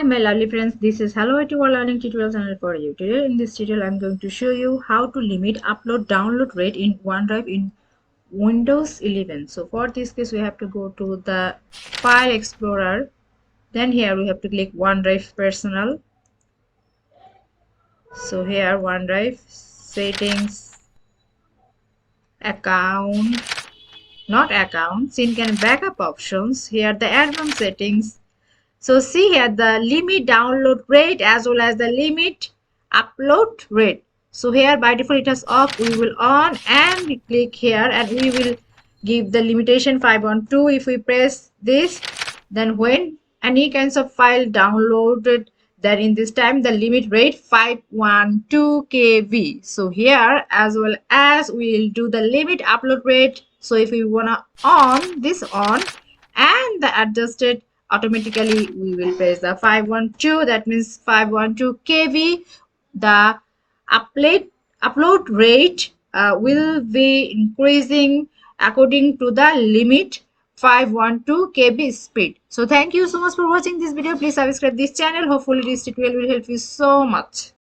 Hi my lovely friends, this is Hello IT World Learning Tutorial channel for you. Today in this tutorial I am going to show you how to limit upload download rate in OneDrive in Windows 11. So for this case we have to go to the File Explorer. Then here we have to click OneDrive Personal. So here OneDrive Settings, Account, not Account, Sync and Backup Options. Here the Advanced Settings. So see here the limit download rate as well as the limit upload rate. So here by default it has off, we will on and we click here and we will give the limitation 512. If we press this, then when any kinds of file downloaded, then in this time the limit rate 512 kb. So here as well as we will do the limit upload rate. So if we wanna on this on and the adjusted automatically we will press the 512, that means 512 kb. The upload rate will be increasing according to the limit 512 kb speed. So thank you so much for watching this video. Please subscribe this channel. Hopefully this tutorial will help you so much.